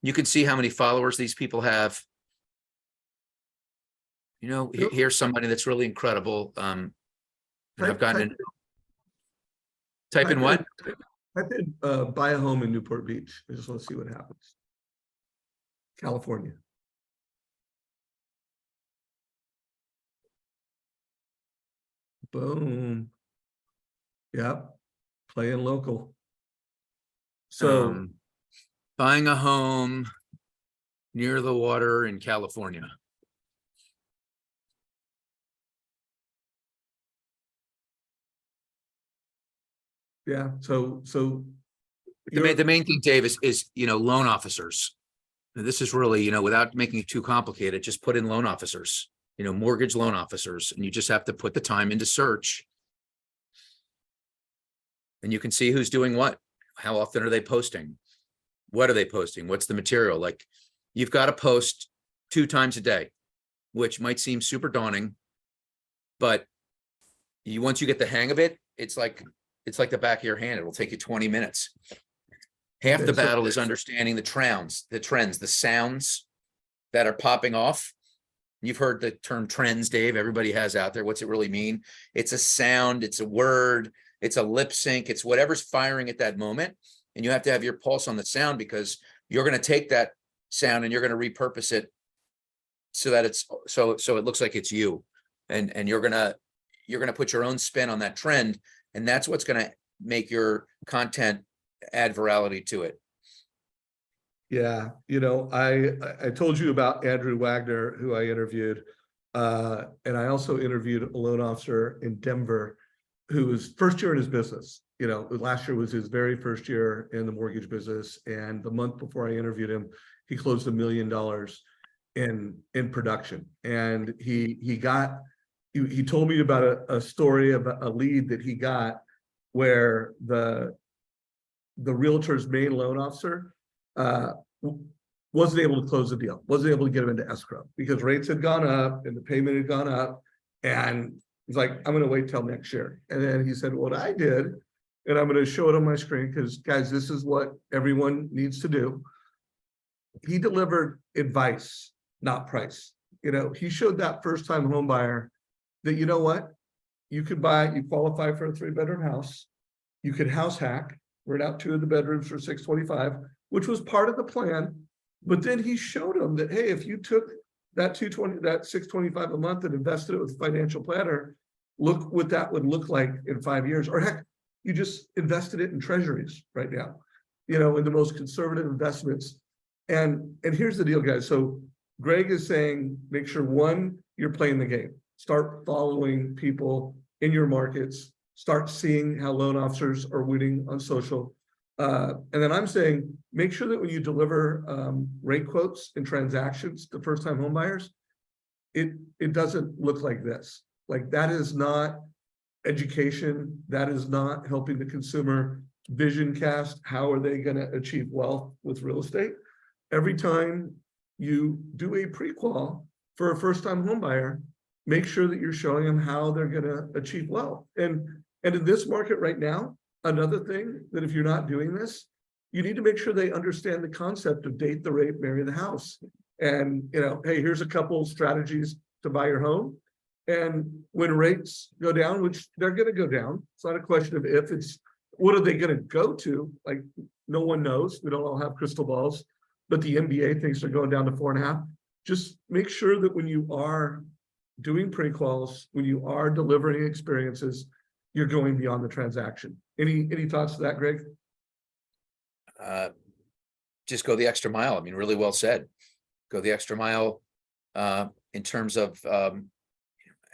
You can see how many followers these people have. You know, here's somebody that's really incredible. And I've gotten type in what? Type in buy a home in Newport Beach. I just want to see what happens. California. Boom. Yep. Playing local. So Buying a home near the water in California. yeah, so The main thing, Dave, is loan officers. And this is really, without making it too complicated, just put in loan officers, mortgage loan officers, and you just have to put the time into search. And you can see who's doing what. How often are they posting? What are they posting? What's the material? Like, you've got to post 2 times a day, which might seem super daunting, but once you get the hang of it, it's like the back of your hand. It will take you 20 minutes. Half the battle is understanding the trends, the sounds that are popping off. You've heard the term trends, Dave. Everybody has out there. What's it really mean? It's a sound, it's a word, it's a lip sync, it's whatever's firing at that moment. And you have to have your pulse on the sound, because you're going to take that sound and you're going to repurpose it so that it's so it looks like it's you. And you're going to put your own spin on that trend. And that's what's going to make your content add virality to it. Yeah, I told you about Andrew Wagner, who I interviewed, and I also interviewed a loan officer in Denver who was first year in his business. Last year was his very first year in the mortgage business, and the month before I interviewed him, he closed $1 million in production. And he told me about a story about a lead that he got where the realtor's main loan officer wasn't able to close the deal, wasn't able to get him into escrow because rates had gone up and the payment had gone up. And he's like, I'm going to wait till next year. And then he said, what I did, and I'm going to show it on my screen because, guys, this is what everyone needs to do. He delivered advice, not price. He showed that first-time home buyer that, you could you qualify for a 3-bedroom house. You could house hack, rent out 2 of the bedrooms for $625, which was part of the plan. But then he showed them that, hey, if you took that $625 a month and invested it with a financial planner, look what that would look like in 5 years. Or heck, you just invested it in treasuries right now, in the most conservative investments. And here's the deal, guys. So Greg is saying, make sure, 1, you're playing the game. Start following people in your markets. Start seeing how loan officers are winning on social. And then I'm saying, make sure that when you deliver rate quotes and transactions to first-time home buyers, it doesn't look like this. Like, that is not education. That is not helping the consumer vision cast. How are they going to achieve wealth with real estate? Every time you do a pre-qual for a first-time home buyer, make sure that you're showing them how they're going to achieve wealth. And in this market right now, another thing that if you're not doing this, you need to make sure they understand the concept of date the rate, marry the house. And, hey, here's a couple of strategies to buy your home. And when rates go down, which they're going to go down, it's not a question of if, it's what are they going to go to? Like, no one knows. We don't all have crystal balls, but the NBA thinks they're going down to 4.5. Just make sure that when you are doing pre-quals, when you are delivering experiences, you're going beyond the transaction. Any thoughts to that, Greg? Just go the extra mile. I mean, really well said. Go the extra mile in terms of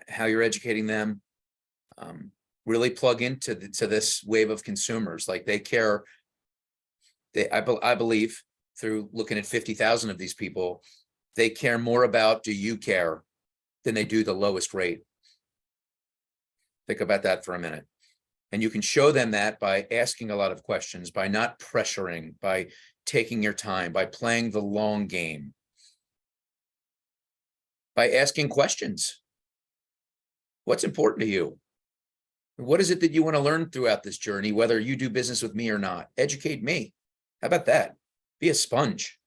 how you're educating them. Really plug into this wave of consumers. Like, they care. I believe, through looking at 50,000 of these people, they care more about, do you care, than they do the lowest rate. Think about that for a minute. And you can show them that by asking a lot of questions, by not pressuring, by taking your time, by playing the long game. by asking questions. What's important to you? What is it that you want to learn throughout this journey, whether you do business with me or not? Educate me. How about that? Be a sponge.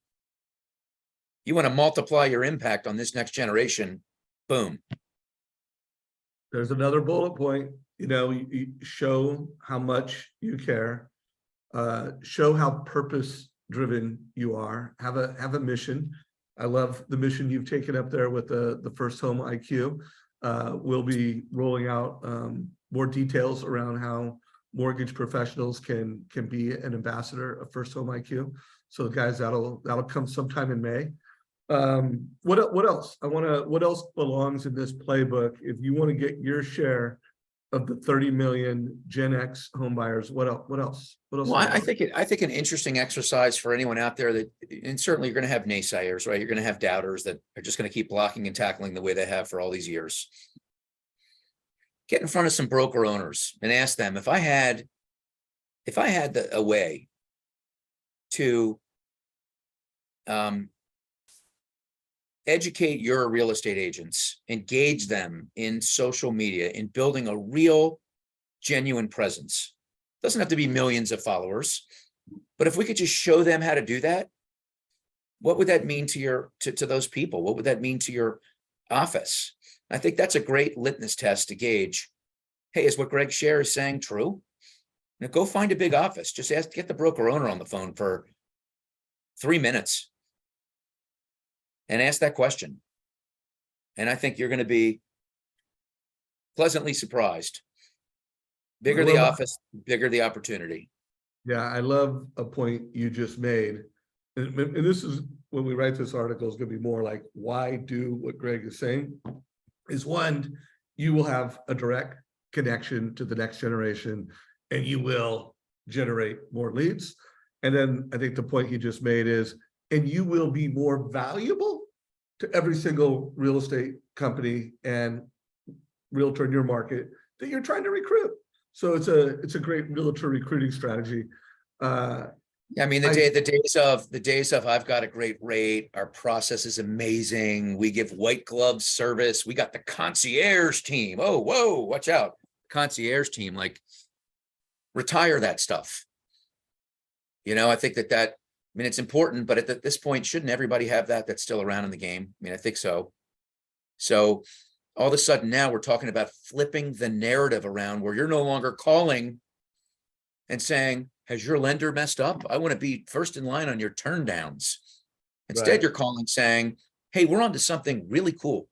You want to multiply your impact on this next generation. Boom. There's another bullet point. You show how much you care, show how purpose driven you are, have a mission. I love the mission you've taken up there with the First Home IQ. We'll be rolling out more details around how mortgage professionals can be an ambassador of First Home IQ. So guys, that'll come sometime in May. What else? What else belongs in this playbook? If you want to get your share of the 30 million Gen X home buyers, what else? Well, I think an interesting exercise for anyone out there that, and certainly you're going to have naysayers, right? You're going to have doubters that are just going to keep blocking and tackling the way they have for all these years. Get in front of some broker owners and ask them, if I had a way to educate your real estate agents, engage them in social media, in building a real, genuine presence. Doesn't have to be millions of followers, but if we could just show them how to do that, what would that mean to those people? What would that mean to your office? I think that's a great litmus test to gauge, hey, is what Greg Sher is saying true? Now go find a big office. Just get the broker owner on the phone for 3 minutes and ask that question. And I think you're going to be pleasantly surprised. Bigger the office, bigger the opportunity. Yeah, I love a point you just made. And this is, when we write this article, is going to be more like, why do what Greg is saying? Is one, you will have a direct connection to the next generation and you will generate more leads. And then I think the point he just made is, and you will be more valuable to every single real estate company and realtor in your market that you're trying to recruit. So it's a great realtor recruiting strategy. I mean, the days of I've got a great rate, our process is amazing, we give white glove service, we got the concierge team. Oh, whoa, watch out. Concierge team, like, retire that stuff. I think that I mean, it's important, but at this point, shouldn't everybody have that that's still around in the game? I mean, I think so. So all of a sudden now we're talking about flipping the narrative around where you're no longer calling and saying, has your lender messed up? I want to be first in line on your turn downs. Instead, Right. You're calling saying, hey, we're on to something really cool.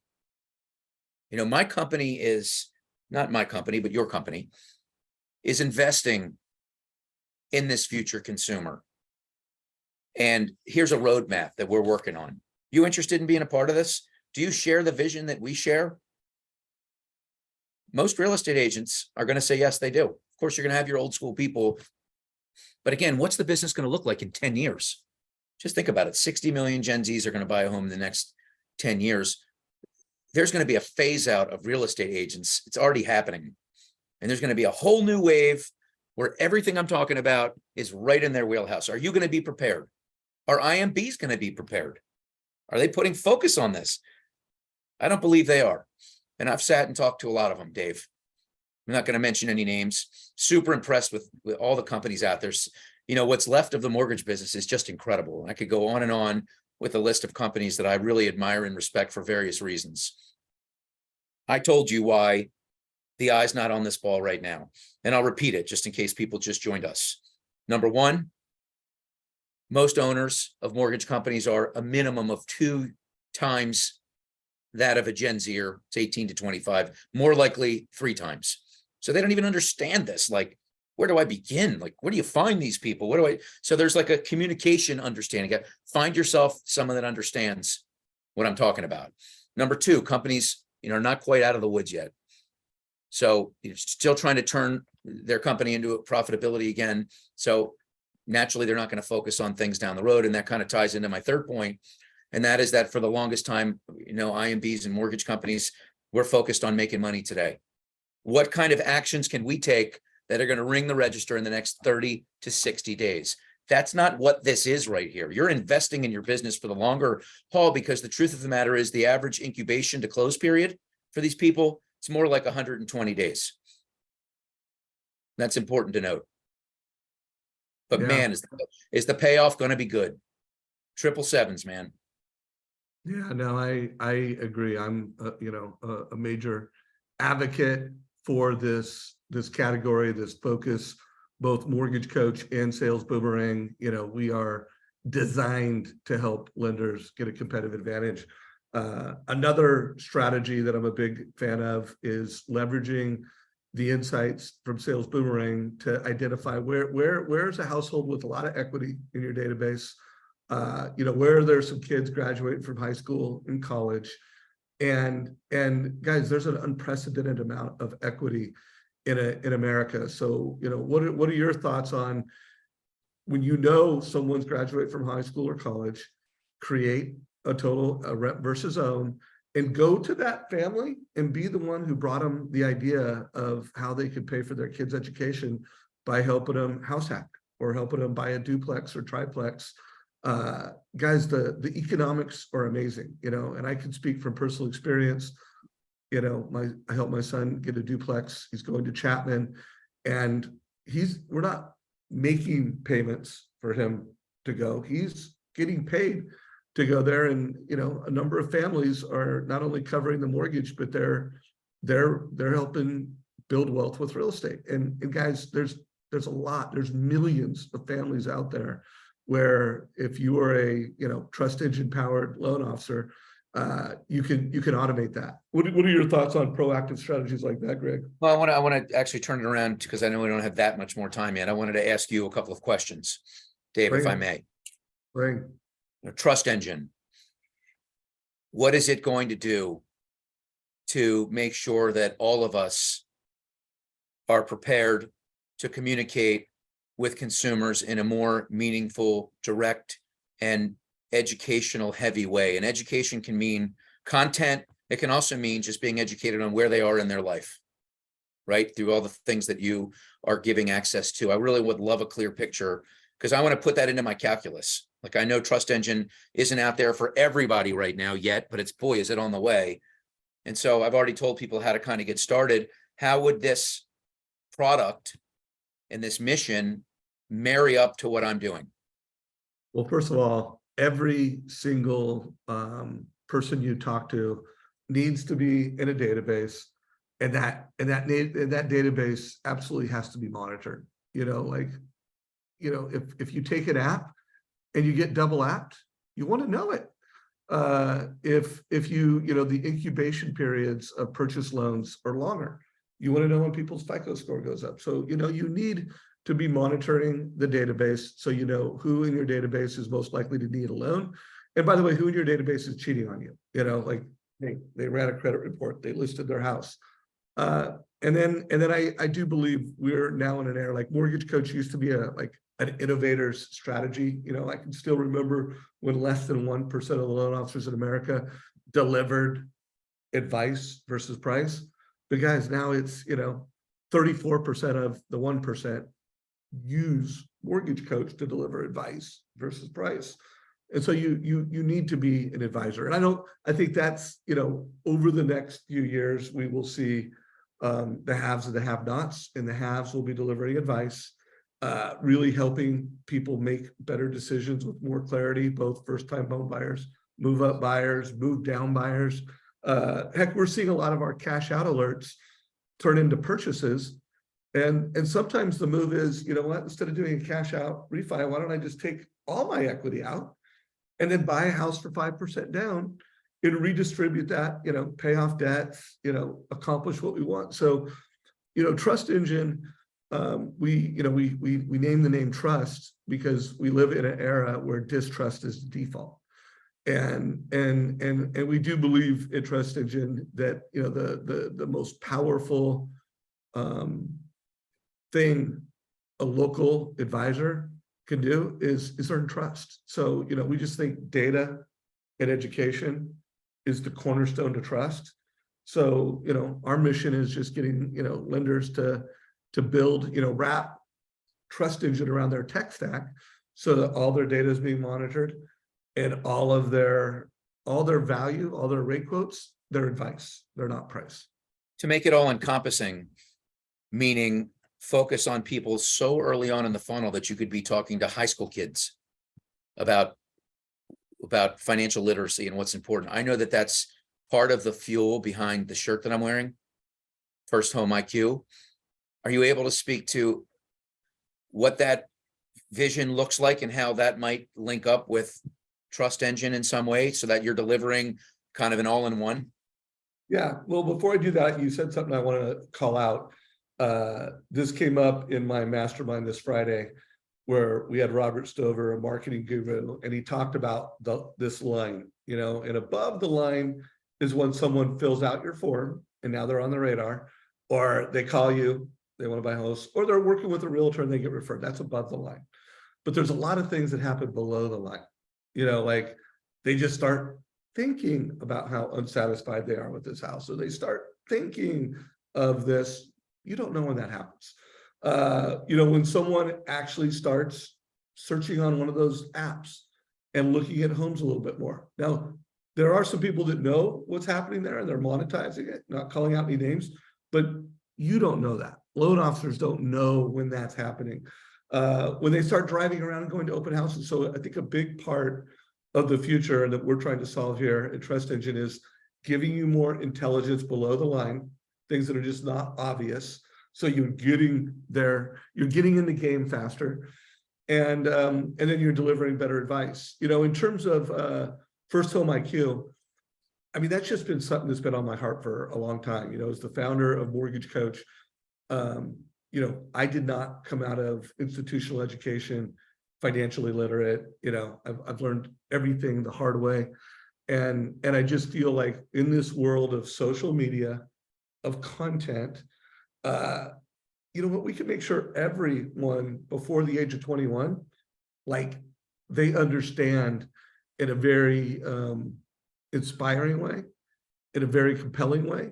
My company is not my company, but your company is investing in this future consumer. And here's a roadmap that we're working on. You interested in being a part of this? Do you share the vision that we share? Most real estate agents are going to say, yes, they do. Of course, you're going to have your old school people. But again, what's the business going to look like in 10 years? Just think about it. 60 million Gen Zs are going to buy a home in the next 10 years. There's going to be a phase out of real estate agents. It's already happening. And there's going to be a whole new wave where everything I'm talking about is right in their wheelhouse. Are you going to be prepared? Are IMBs going to be prepared? Are they putting focus on this? I don't believe they are. And I've sat and talked to a lot of them, Dave. I'm not going to mention any names. Super impressed with all the companies out there. What's left of the mortgage business is just incredible. I could go on and on with a list of companies that I really admire and respect for various reasons. I told you why the eye's not on this ball right now. And I'll repeat it just in case people just joined us. Number one, most owners of mortgage companies are a minimum of 2 times that of a Gen Zer, it's 18 to 25, more likely 3 times. So they don't even understand this. Like, where do I begin? Like, where do you find these people? So there's like a communication understanding. Find yourself someone that understands what I'm talking about. Number 2, companies, are not quite out of the woods yet. So you're still trying to turn their company into a profitability again. So naturally, they're not going to focus on things down the road. And that kind of ties into my third point. And that is that for the longest time, IMBs and mortgage companies, we're focused on making money today. What kind of actions can we take that are going to ring the register in the next 30 to 60 days? That's not what this is right here. You're investing in your business for the longer haul, because the truth of the matter is the average incubation to close period for these people, it's more like 120 days. That's important to note. But Yeah. man, is the payoff going to be good? 777s, man. Yeah, no, I agree. I'm a major advocate for this category, this focus, both Mortgage Coach and Sales Boomerang. We are designed to help lenders get a competitive advantage. Another strategy that I'm a big fan of is leveraging the insights from Sales Boomerang to identify where's a household with a lot of equity in your database. Where there's some kids graduating from high school and college, and guys, there's an unprecedented amount of equity in America. So, what are your thoughts on when someone's graduated from high school or college, create a rent versus own, and go to that family and be the one who brought them the idea of how they could pay for their kids' education by helping them house hack or helping them buy a duplex or triplex. Guys, the economics are amazing, and I can speak from personal experience. I helped my son get a duplex. He's going to Chapman, and we're not making payments for him to go. He's getting paid to go there, and a number of families are not only covering the mortgage, but they're helping build wealth with real estate. And guys, there's millions of families out there where if you are a trust engine powered loan officer, you can automate that. What are your thoughts on proactive strategies like that, Greg? Well, I want to actually turn it around, because I know we don't have that much more time yet. I wanted to ask you a couple of questions, Dave, if I may. Right. Trust engine. What is it going to do to make sure that all of us are prepared to communicate with consumers in a more meaningful, direct, and educational heavy way? And education can mean content. It can also mean just being educated on where they are in their life, right? Through all the things that you are giving access to. I really would love a clear picture, because I want to put that into my calculus. Like, I know Trust Engine isn't out there for everybody right now yet, but boy, is it on the way. And so I've already told people how to kind of get started. How would this product and this mission marry up to what I'm doing? Well, first of all, every single person you talk to needs to be in a database, and that database absolutely has to be monitored. If you take an app and you get double apped, you want to know it. If you the incubation periods of purchase loans are longer, you want to know when people's FICO score goes up. So you need to be monitoring the database, so you know who in your database is most likely to need a loan. And by the way, who in your database is cheating on you? Like they ran a credit report, they listed their house. And then I do believe we're now in an era, like Mortgage Coach used to be an innovator's strategy. I can still remember when less than 1% of the loan officers in America delivered advice versus price. But guys, now it's 34% of the 1% use Mortgage Coach to deliver advice versus price. And so you need to be an advisor. And I think that's, over the next few years, we will see the haves and the have-nots, and the haves will be delivering advice, really helping people make better decisions with more clarity, both first-time home buyers, move-up buyers, move-down buyers. Heck, we're seeing a lot of our cash-out alerts turn into purchases. And sometimes the move is, instead of doing a cash-out refi, why don't I just take all my equity out and then buy a house for 5% down and redistribute that, pay off debts, accomplish what we want. So, Trust Engine, we name the name trust because we live in an era where distrust is the default. And we do believe in Trust Engine that, the most powerful thing a local advisor can do is earn trust. So, we just think data and education is the cornerstone to trust. So, our mission is just getting, lenders to build, wrap Trust Engine around their tech stack so that all their data is being monitored, and all their value, all their rate quotes, their advice, they're not price. To make it all encompassing, meaning focus on people so early on in the funnel that you could be talking to high school kids about financial literacy and what's important. I know that that's part of the fuel behind the shirt that I'm wearing, First Home IQ. Are you able to speak to what that vision looks like and how that might link up with Trust Engine in some way so that you're delivering kind of an all-in-one? Yeah, well, before I do that, you said something I want to call out. This came up in my mastermind this Friday, where we had Robert Stover, a marketing guru, and he talked about this line, and above the line is when someone fills out your form and now they're on the radar, or they call you, they want to buy a house, or they're working with a realtor and they get referred. That's above the line. But there's a lot of things that happen below the line, like they just start thinking about how unsatisfied they are with this house. So they start thinking of this. You don't know when that happens. When someone actually starts searching on one of those apps and looking at homes a little bit more. Now, there are some people that know what's happening there and they're monetizing it, not calling out any names, but you don't know that. Loan officers don't know when that's happening. When they start driving around and going to open houses. So I think a big part of the future that we're trying to solve here at Trust Engine is giving you more intelligence below the line, things that are just not obvious. So you're getting there, you're getting in the game faster, and then you're delivering better advice. In terms of First Home IQ, I mean, that's just been something that's been on my heart for a long time. As the founder of MortgageCoach, I did not come out of institutional education, financially literate. I've learned everything the hard way, and I just feel like in this world of social media, of content, we can make sure everyone before the age of 21, like they understand in a very inspiring way, in a very compelling way,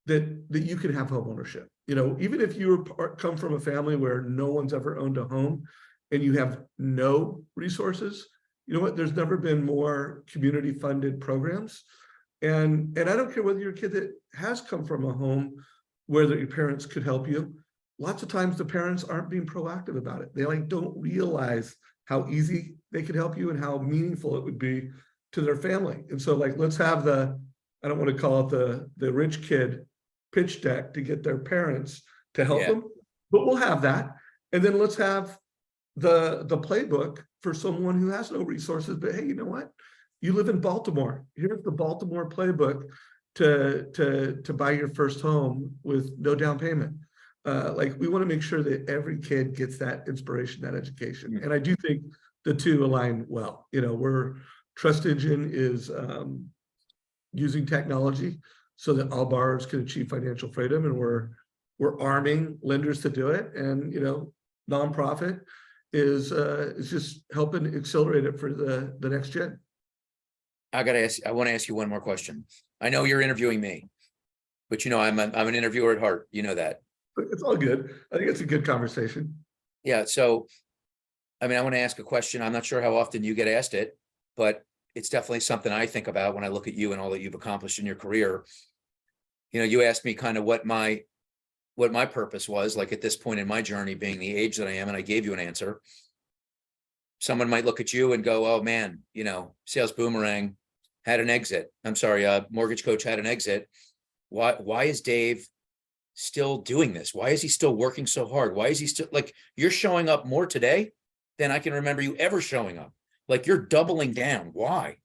that you can have home ownership. Even if you come from a family where no one's ever owned a home and you have no resources, there's never been more community funded programs. And I don't care whether you're a kid that has come from a home where your parents could help you. Lots of times the parents aren't being proactive about it. They don't realize how easy they could help you and how meaningful it would be to their family. And so let's have I don't want to call it the rich kid pitch deck to get their parents to help them, but we'll have that. And then let's have the playbook for someone who has no resources, but hey, you know what? You live in Baltimore. Here's the Baltimore playbook to buy your first home with no down payment. We want to make sure that every kid gets that inspiration, that education. And I do think the two align well. Trust Engine is using technology so that all borrowers can achieve financial freedom, and we're arming lenders to do it. And nonprofit is just helping accelerate it for the next gen. I want to ask you one more question. I know you're interviewing me, but I'm an interviewer at heart. You know that. It's all good. I think it's a good conversation. Yeah. So, I want to ask a question. I'm not sure how often you get asked it, but it's definitely something I think about when I look at you and all that you've accomplished in your career. You asked me kind of what my purpose was, like at this point in my journey, being the age that I am, and I gave you an answer. Someone might look at you and go, oh man, Sales Boomerang had an exit. I'm sorry, MortgageCoach had an exit. Why is Dave still doing this? Why is he still working so hard? Why is he still you're showing up more today than I can remember you ever showing up? You're doubling down. Why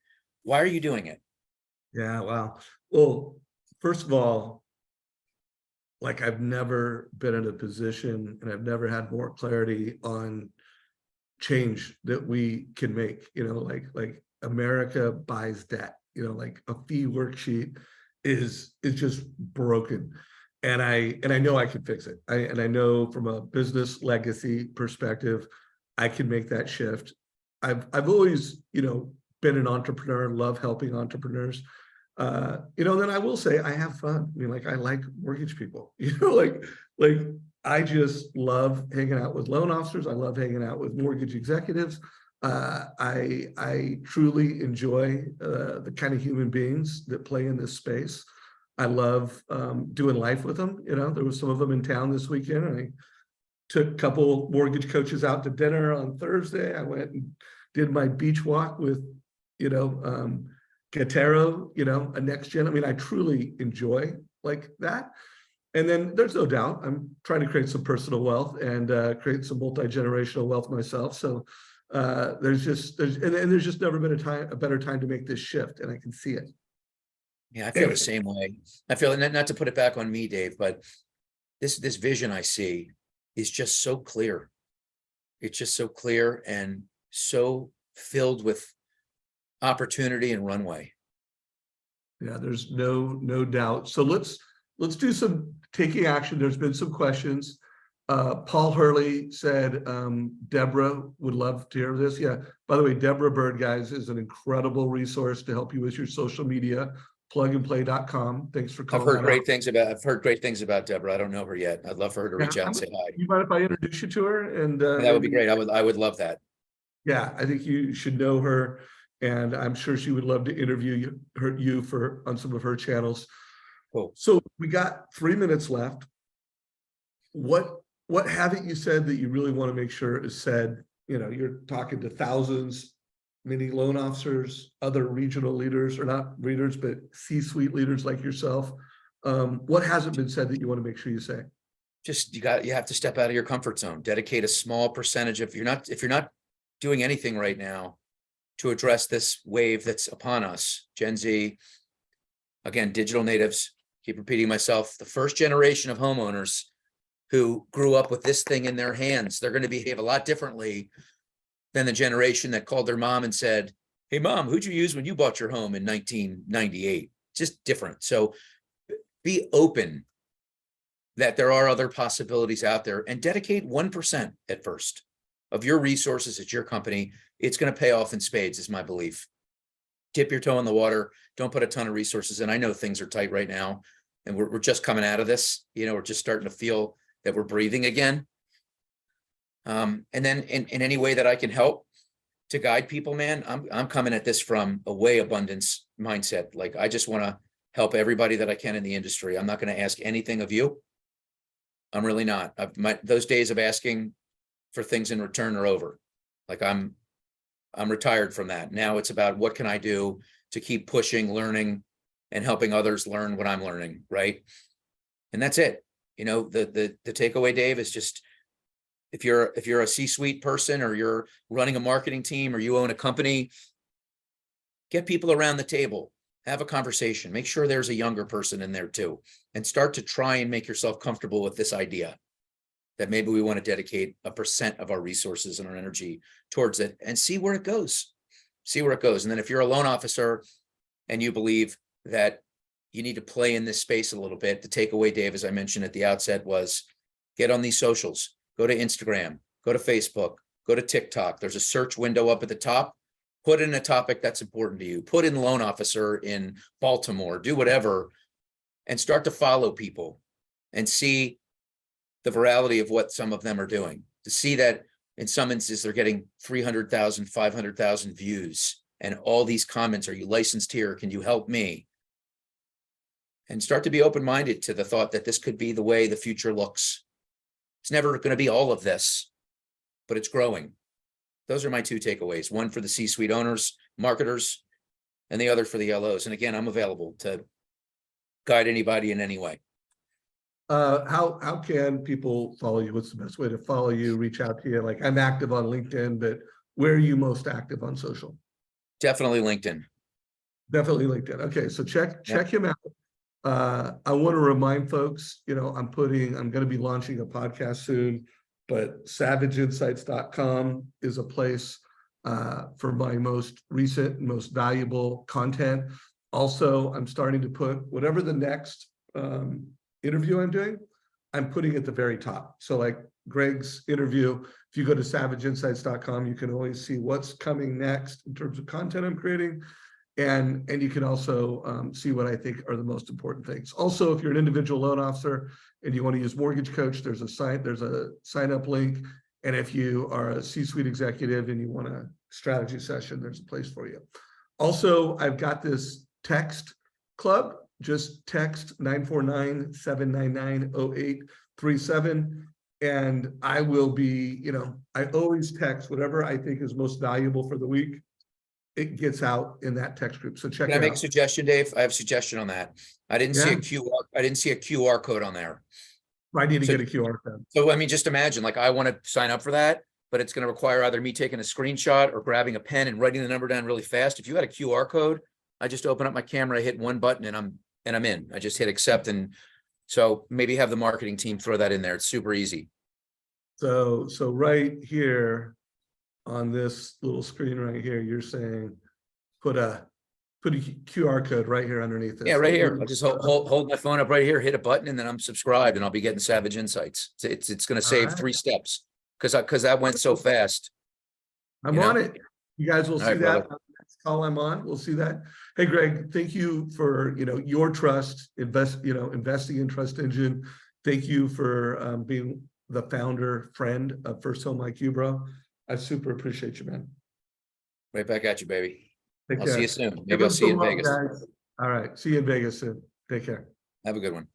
are you doing it? Yeah, wow. Well, first of all, I've never been in a position and I've never had more clarity on change that we can make. America buys debt. A fee worksheet is just broken. And I know I can fix it. I know from a business legacy perspective, I can make that shift. I've always, been an entrepreneur, love helping entrepreneurs. Then I will say I have fun. I like mortgage people, I just love hanging out with loan officers. I love hanging out with mortgage executives. I truly enjoy the kind of human beings that play in this space. I love doing life with them. You know, there was some of them in town this weekend. And I took a couple mortgage coaches out to dinner on Thursday. I went and did my beach walk with, Gatero, a next gen. I mean, I truly enjoy like that. And then there's no doubt I'm trying to create some personal wealth and create some multi-generational wealth myself. So there's just never been a better time to make this shift, and I can see it. Yeah, I feel the same way. I feel, not to put it back on me, Dave, but this vision I see is just so clear. It's just so clear and so filled with opportunity and runway. Yeah, there's no doubt. So let's do some taking action. There's been some questions. Paul Hurley said, Deborah would love to hear this. Yeah, by the way, Deborah Bird, guys, is an incredible resource to help you with your social media, plugandplay.com. Thanks for calling. I've heard great things about Deborah. I don't know her yet. I'd love for her to reach out and say hi. You mind if I introduce you to her? And that would be great. I would love that. Yeah, I think you should know her, and I'm sure she would love to interview you on some of her channels. Cool. So we got 3 minutes left. What haven't you said that you really want to make sure is said? You're talking to thousands, many loan officers, other regional leaders, or not leaders, but C-suite leaders like yourself. What hasn't been said that you want to make sure you say? Just you have to step out of your comfort zone. Dedicate a small percentage if you're not doing anything right now to address this wave that's upon us. Gen Z, again, digital natives. Keep repeating myself. The first generation of homeowners who grew up with this thing in their hands, they're going to behave a lot differently than the generation that called their mom and said, "Hey, mom, who'd you use when you bought your home in 1998?" Just different. So be open that there are other possibilities out there, and dedicate 1% at first of your resources at your company. It's going to pay off in spades, is my belief. Dip your toe in the water. Don't put a ton of resources in. I know things are tight right now, and we're just coming out of this. We're just starting to feel that we're breathing again. And then in any way that I can help to guide people, man, I'm coming at this from a way abundance mindset. Like, I just want to help everybody that I can in the industry. I'm not going to ask anything of you. I'm really not. Those days of asking for things in return are over. Like, I'm retired from that. Now it's about what can I do to keep pushing, learning, and helping others learn what I'm learning, right? And that's it. The takeaway, Dave, is just, if you're a C-suite person, or you're running a marketing team, or you own a company, get people around the table, have a conversation, make sure there's a younger person in there too, and start to try and make yourself comfortable with this idea that maybe we want to dedicate 1% of our resources and our energy towards it, and see where it goes. And then if you're a loan officer and you believe that you need to play in this space a little bit, the takeaway, Dave, as I mentioned at the outset, was get on these socials, go to Instagram, go to Facebook, go to TikTok. There's a search window up at the top. Put in a topic that's important to you. Put in loan officer in Baltimore, do whatever, and start to follow people and see the virality of what some of them are doing. To see that in some instances, they're getting 300,000, 500,000 views, and all these comments, "Are you licensed here? Can you help me?" And start to be open-minded to the thought that this could be the way the future looks. It's never going to be all of this, but it's growing. Those are my two takeaways. One for the C-suite owners, marketers, and the other for the LOs. And again, I'm available to guide anybody in any way. How can people follow you? What's the best way to follow you, reach out to you? Like, I'm active on LinkedIn, but where are you most active on social? Definitely LinkedIn. Definitely LinkedIn. Okay, so check him out. I want to remind folks, I'm going to be launching a podcast soon, but savageinsights.com is a place for my most recent and most valuable content. Also, I'm starting to put whatever the next interview I'm doing, I'm putting at the very top. So like Greg's interview, if you go to savageinsights.com, you can always see what's coming next in terms of content I'm creating. And you can also see what I think are the most important things. Also, if you're an individual loan officer and you want to use MortgageCoach, there's a sign up link. And if you are a C-suite executive and you want to strategy session, there's a place for you. Also, I've got this text club. Just text 949-799-0837. And I will be, I always text whatever I think is most valuable for the week. It gets out in that text group. So check Can I it make a out. suggestion, Dave? I have a suggestion on that. I didn't see a QR code on there. I need to So- get a QR code. So, I mean, just imagine, like, I want to sign up for that, but it's going to require either me taking a screenshot or grabbing a pen and writing the number down really fast. If you had a QR code, I just open up my camera, I hit one button, and I'm in. I just hit accept. And so maybe have the marketing team throw that in there. It's super easy. So right here on this little screen right here, you're saying put a QR code right here underneath this. Yeah, right here. I'll just hold my phone up right here, hit a button, and then I'm subscribed, and I'll be getting Savage Insights. It's going to save right. 3 steps because that went so fast. I'm you know? on it. You guys will All see right, that brother. on the next call I'm on. We'll see that. Hey, Greg, thank you for, your trust, investing in Trust Engine. Thank you for being the founder friend of First Home IQ, bro. I super appreciate you, man. Right back at you, baby. Take I'll care. see you soon. Give Maybe I'll them see you in some love, Vegas. guys. All right. See you in Vegas soon. Take care. Have a good one.